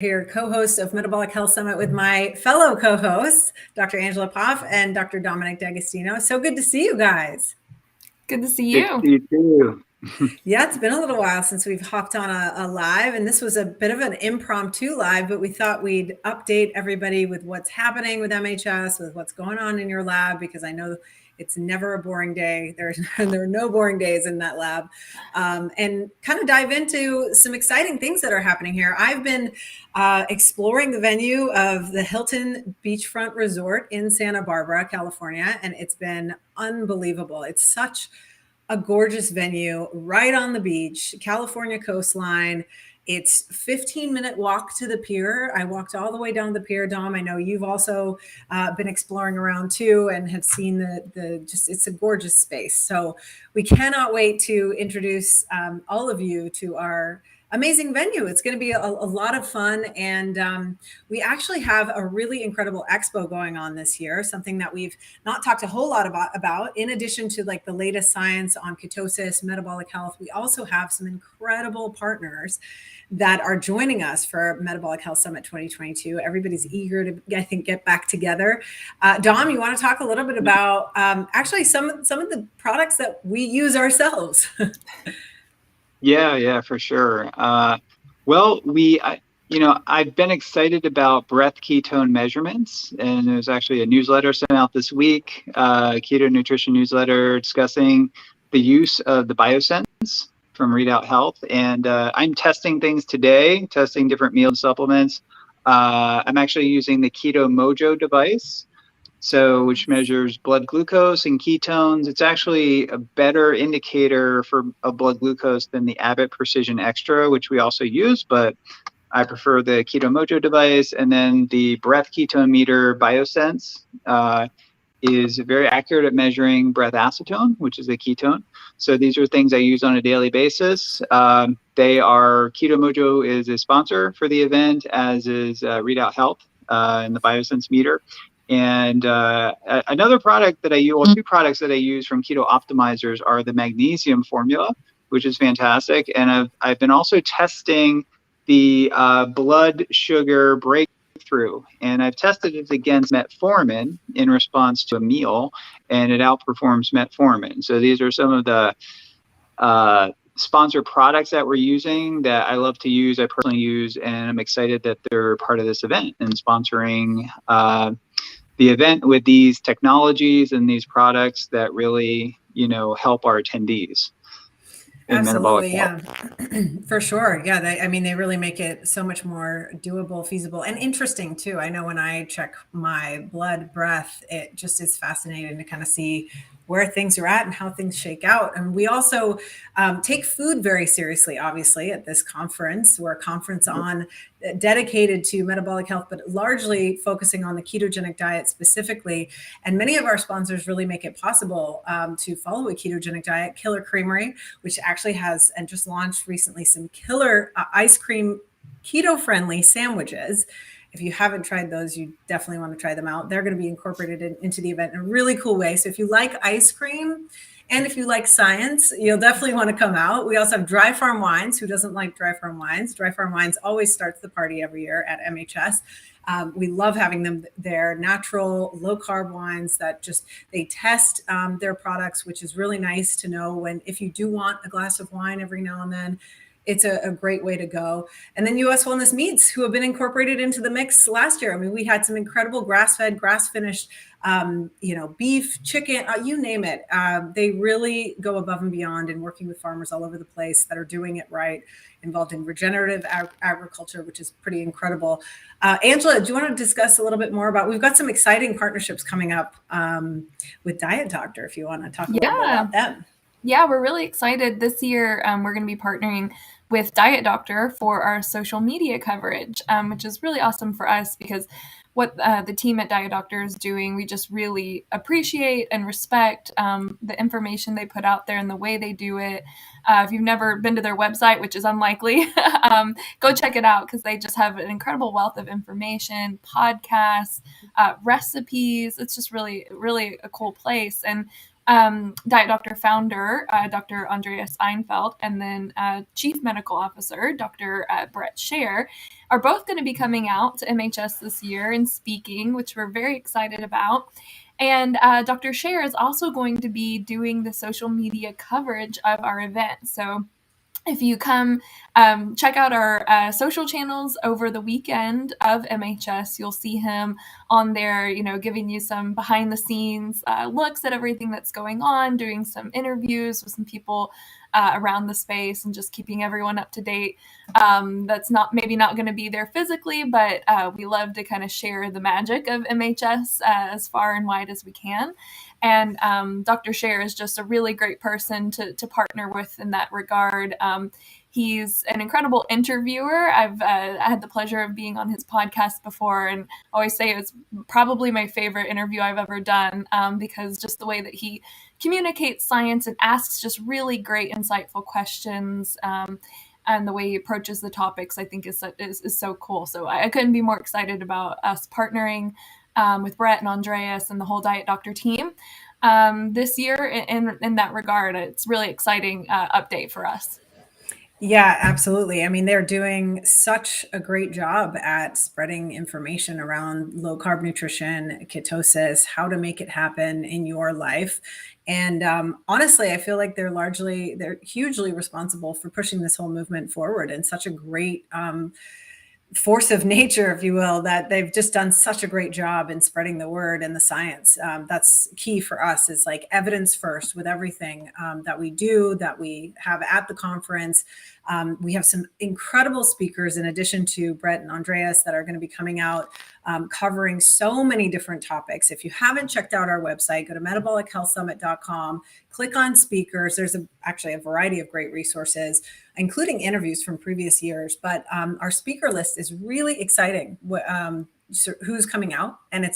here, co-host of Metabolic Health Summit with my fellow co-hosts, Dr. Angela Poff and Dr. Dominic D'Agostino. So good to see you guys. Good to see Good to see you. you too. Yeah, it's been a little while since we've hopped on a live, and this was a bit of an impromptu live, but we thought we'd update everybody with what's happening with MHS, with what's going on in your lab, because I know it's never a boring day. There are no boring days in that lab, and kind of dive into some exciting things that are happening here. I've been exploring the venue of the Hilton Beachfront Resort in Santa Barbara, California, and it's been unbelievable. It's such a gorgeous venue right on the beach, California coastline. It's 15-minute walk to the pier. I walked all the way down the pier. Dom, I know you've also been exploring around too and have seen the just, it's a gorgeous space. So we cannot wait to introduce all of you to our amazing venue. It's going to be a lot of fun. And we actually have a really incredible expo going on this year, something that we've not talked a whole lot about. In addition to like the latest science on ketosis, metabolic health, we also have some incredible partners that are joining us for Metabolic Health Summit 2022. Everybody's eager to, I think, get back together. Dom, you want to talk a little bit about actually some of the products that we use ourselves? Yeah, for sure. Well, I've been excited about breath ketone measurements, and there's actually a newsletter sent out this week, keto nutrition newsletter discussing the use of the BioSense from Readout Health. And I'm testing things today, testing different meal supplements. I'm actually using the Keto Mojo device, which measures blood glucose and ketones. It's actually a better indicator for blood glucose than the Abbott Precision Extra, which we also use, but I prefer the Keto Mojo device. And then the breath ketone meter BioSense is very accurate at measuring breath acetone, which is a ketone. So these are things I use on a daily basis. Keto Mojo is a sponsor for the event, as is Readout Health and the BioSense meter. And another product that I use, well, two products that I use from Keto Optimizers are the magnesium formula, which is fantastic. And I've been also testing the blood sugar breakthrough, and I've tested it against metformin in response to a meal, and it outperforms metformin. So these are some of the sponsored products that we're using that I love to use, I personally use, and I'm excited that they're part of this event and sponsoring the event with these technologies and these products that really, help our attendees. Absolutely, yeah, for sure. Yeah, they really make it so much more doable, feasible, and interesting too. I know when I check my blood breath, it just is fascinating to kind of see where things are at and how things shake out. And we also take food very seriously, obviously, at this conference. We're a conference dedicated to metabolic health, but largely focusing on the ketogenic diet specifically. And many of our sponsors really make it possible to follow a ketogenic diet. Killer Creamery, which actually has and just launched recently some killer ice cream keto-friendly sandwiches. If you haven't tried those, you definitely want to try them out. They're going to be incorporated into the event in a really cool way. So if you like ice cream and if you like science, you'll definitely want to come out. We also have Dry Farm Wines. Who doesn't like Dry Farm Wines? Dry Farm Wines always starts the party every year at MHS. We love having them there. Natural, low-carb wines that they test their products, which is really nice to know if you do want a glass of wine every now and then. It's a great way to go. And then US Wellness Meats, who have been incorporated into the mix last year. I mean, we had some incredible grass-fed, grass-finished, beef, chicken, you name it. They really go above and beyond in working with farmers all over the place that are doing it right, involved in regenerative agriculture, which is pretty incredible. Angela, do you want to discuss a little bit more we've got some exciting partnerships coming up with Diet Doctor, if you want to talk a little bit about them. Yeah, we're really excited. This year, we're going to be partnering with Diet Doctor for our social media coverage, which is really awesome for us because what the team at Diet Doctor is doing, we just really appreciate and respect the information they put out there and the way they do it. If you've never been to their website, which is unlikely, go check it out because they just have an incredible wealth of information, podcasts, recipes. It's just really, really a cool place. And Diet Doctor founder, Dr. Andreas Einfeld, and then Chief Medical Officer, Dr. Brett Scher, are both going to be coming out to MHS this year and speaking, which we're very excited about. And Dr. Scher is also going to be doing the social media coverage of our event. So if you come check out our social channels over the weekend of MHS, you'll see him on there, giving you some behind the scenes looks at everything that's going on, doing some interviews with some people around the space, and just keeping everyone up to date. That's maybe not going to be there physically, but we love to kind of share the magic of MHS as far and wide as we can. And Dr. Scher is just a really great person to partner with in that regard. He's an incredible interviewer. I've had the pleasure of being on his podcast before, and I always say it's probably my favorite interview I've ever done, because just the way that he communicates science and asks just really great, insightful questions, and the way he approaches the topics, I think is so cool. So I couldn't be more excited about us partnering with Brett and Andreas and the whole Diet Doctor team this year in that regard. It's really exciting update for us. Yeah, absolutely. I mean, they're doing such a great job at spreading information around low carb nutrition, ketosis, how to make it happen in your life. And honestly, I feel like they're hugely responsible for pushing this whole movement forward in such a great force of nature, if you will, that they've just done such a great job in spreading the word and the science. That's key for us, is like evidence first with everything that we do, that we have at the conference. We have some incredible speakers in addition to Brett and Andreas that are going to be coming out covering so many different topics. If you haven't checked out our website, go to metabolichealthsummit.com, click on speakers. There's actually a variety of great resources, including interviews from previous years. But our speaker list is really exciting. So who's coming out, and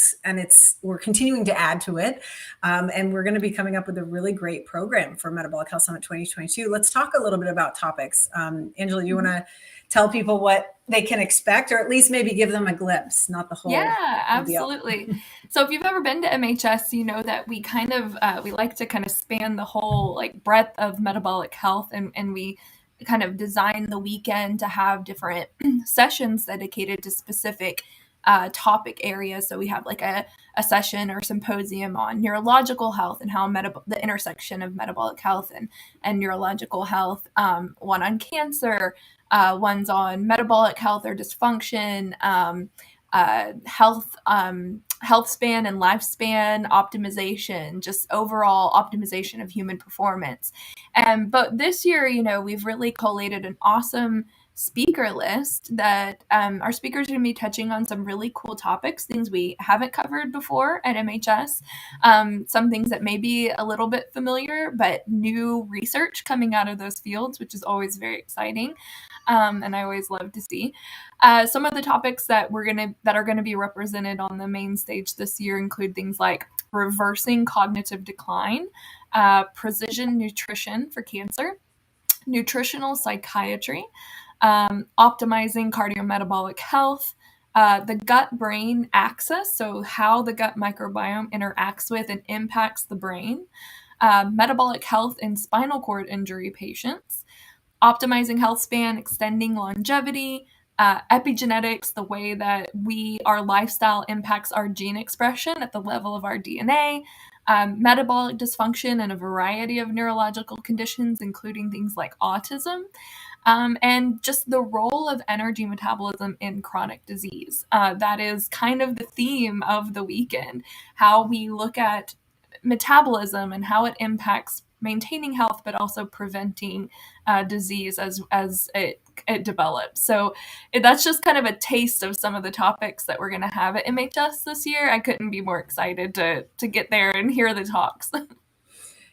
we're continuing to add to it, and we're going to be coming up with a really great program for Metabolic Health Summit 2022. Let's talk a little bit about topics. Angela, you want to tell people what they can expect, or at least maybe give them a glimpse, not the whole absolutely deal. So if you've ever been to MHS, you know that we kind of we like to kind of span the whole breadth of metabolic health, and we kind of design the weekend to have different sessions dedicated to specific topic areas. So we have a session or symposium on neurological health and how the intersection of metabolic health and neurological health, one on cancer, one's on metabolic health or dysfunction, health span and lifespan optimization, just overall optimization of human performance. But this year, we've really collated an awesome speaker list that our speakers are going to be touching on some really cool topics, things we haven't covered before at MHS, some things that may be a little bit familiar, but new research coming out of those fields, which is always very exciting. And I always love to see. Some of the topics that are going to be represented on the main stage this year include things like reversing cognitive decline, precision nutrition for cancer, nutritional psychiatry, optimizing cardiometabolic health, the gut-brain axis, so how the gut microbiome interacts with and impacts the brain, metabolic health in spinal cord injury patients, optimizing health span, extending longevity, epigenetics, the way that our lifestyle impacts our gene expression at the level of our DNA, metabolic dysfunction and a variety of neurological conditions, including things like autism, and just the role of energy metabolism in chronic disease. That is kind of the theme of the weekend, how we look at metabolism and how it impacts maintaining health, but also preventing disease as it develops. So that's just kind of a taste of some of the topics that we're going to have at MHS this year. I couldn't be more excited to get there and hear the talks.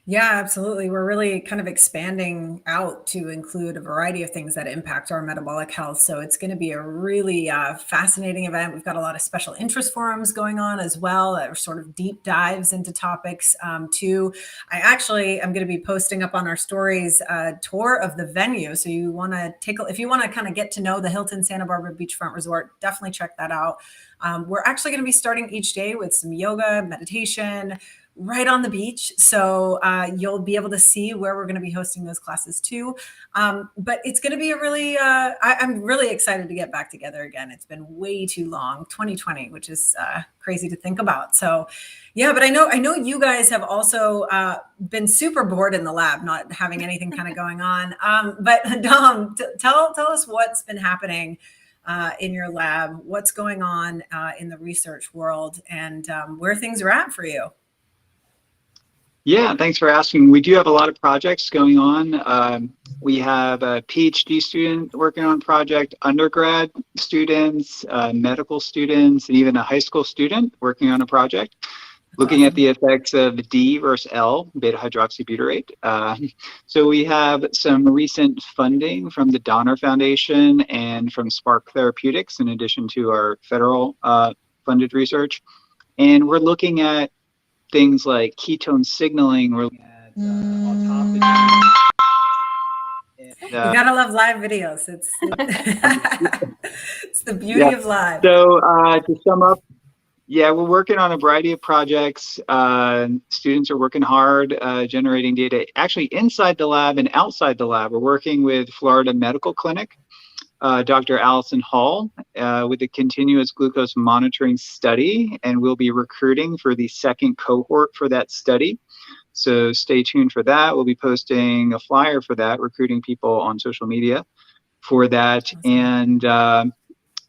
Yeah, absolutely. We're really kind of expanding out to include a variety of things that impact our metabolic health. So it's going to be a really fascinating event. We've got a lot of special interest forums going on as well, that are sort of deep dives into topics too. I actually am going to be posting up on our stories a tour of the venue. So if you want to kind of get to know the Hilton Santa Barbara Beachfront Resort, definitely check that out. We're actually going to be starting each day with some yoga, meditation. right on the beach. So you'll be able to see where we're going to be hosting those classes too. But it's going to be a really, I'm really excited to get back together again. It's been way too long, 2020, which is crazy to think about. So yeah, but I know you guys have also been super bored in the lab, not having anything kind of going on. But Dom, tell us what's been happening in your lab, what's going on in the research world, and where things are at for you. Yeah, thanks for asking. We do have a lot of projects going on. We have a PhD student working on a project, undergrad students, medical students, and even a high school student working on a project looking at the effects of D versus L, beta hydroxybutyrate. So we have some recent funding from the Donner Foundation and from Spark Therapeutics, in addition to our federal funded research. And we're looking at things like ketone signaling. We're looking at autophagy. You gotta love live videos. It's it's the beauty of live. So to sum up, yeah, we're working on a variety of projects. Students are working hard, generating data actually inside the lab and outside the lab. We're working with Florida Medical Clinic, Dr. Allison Hall, with the continuous glucose monitoring study, and we'll be recruiting for the second cohort for that study. So stay tuned for that. We'll be posting a flyer for that, recruiting people on social media for that. Awesome. And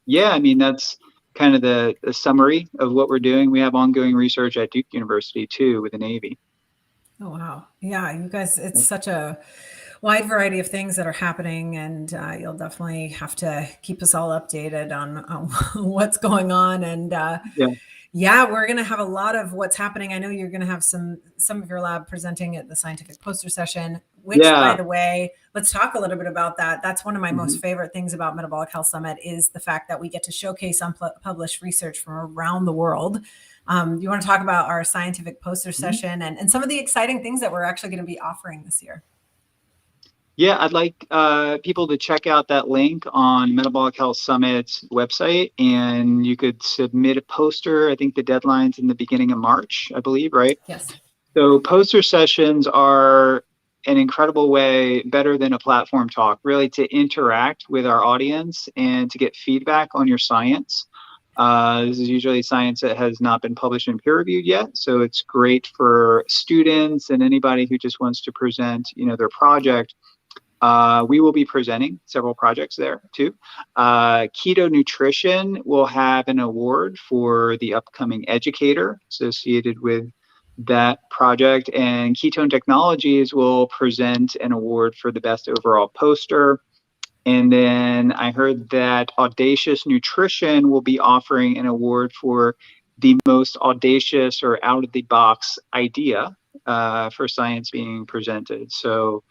yeah, I mean, that's kind of the summary of what we're doing. We have ongoing research at Duke University too with the Navy. Oh, wow. Yeah, you guys, it's such a wide variety of things that are happening, and you'll definitely have to keep us all updated on what's going on. And yeah, we're going to have a lot of what's happening. I know you're going to have some of your lab presenting at the scientific poster session, which by the way, let's talk a little bit about that. That's one of my most favorite things about Metabolic Health Summit is the fact that we get to showcase unpublished research from around the world. You want to talk about our scientific poster session and some of the exciting things that we're actually going to be offering this year? Yeah, I'd like people to check out that link on Metabolic Health Summit's website, and you could submit a poster. I think the deadline's in the beginning of March, I believe, right? Yes. So poster sessions are an incredible way, better than a platform talk, really to interact with our audience and to get feedback on your science. This is usually science that has not been published and peer reviewed yet, so it's great for students and anybody who just wants to present, their project. We will be presenting several projects there too. Keto Nutrition will have an award for the upcoming educator associated with that project, and Ketone Technologies will present an award for the best overall poster. And then I heard that Audacious Nutrition will be offering an award for the most audacious or out of the box idea for science being presented. So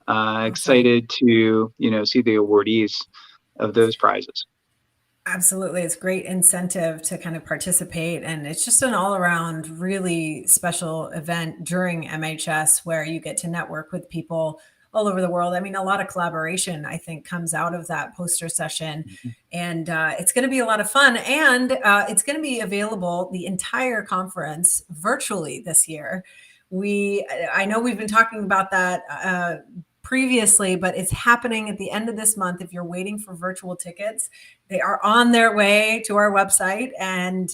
excited to see the awardees of those prizes. Absolutely. It's great incentive to kind of participate. And it's just an all around really special event during MHS where you get to network with people all over the world. I mean, a lot of collaboration, I think, comes out of that poster session. And it's going to be a lot of fun. And it's going to be available, the entire conference, virtually this year. I know we've been talking about that previously, but it's happening at the end of this month. If you're waiting for virtual tickets, they are on their way to our website, and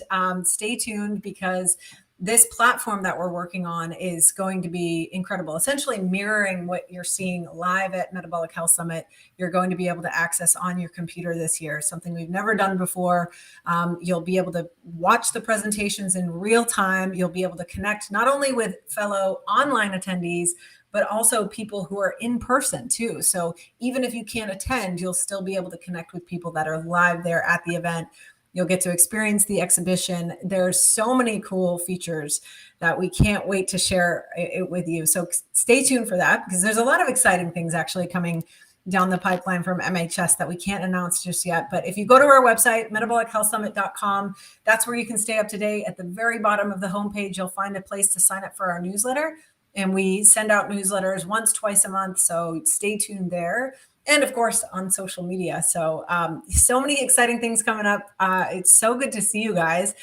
stay tuned because this platform that we're working on is going to be incredible, essentially mirroring what you're seeing live at Metabolic Health Summit. You're going to be able to access on your computer this year, something we've never done before. You'll be able to watch the presentations in real time. You'll be able to connect not only with fellow online attendees, but also people who are in person too. So even if you can't attend, you'll still be able to connect with people that are live there at the event. You'll get to experience the exhibition. There's so many cool features that we can't wait to share it with you. So stay tuned for that, because there's a lot of exciting things actually coming down the pipeline from MHS that we can't announce just yet. But if you go to our website, metabolichealthsummit.com, that's where you can stay up to date. At the very bottom of the homepage, you'll find a place to sign up for our newsletter. And we send out newsletters twice a month. So stay tuned there. And of course, on social media. So, so many exciting things coming up. It's so good to see you guys.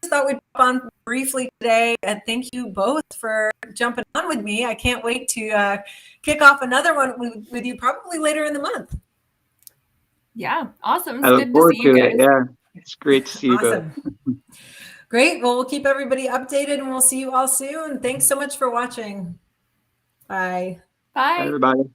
just thought we'd pop on briefly today, and thank you both for jumping on with me. I can't wait to kick off another one with you probably later in the month. Yeah, awesome. I look forward to it. Yeah, it's great to see you both. Great. Well, we'll keep everybody updated, and we'll see you all soon. Thanks so much for watching. Bye. Bye. Bye, everybody.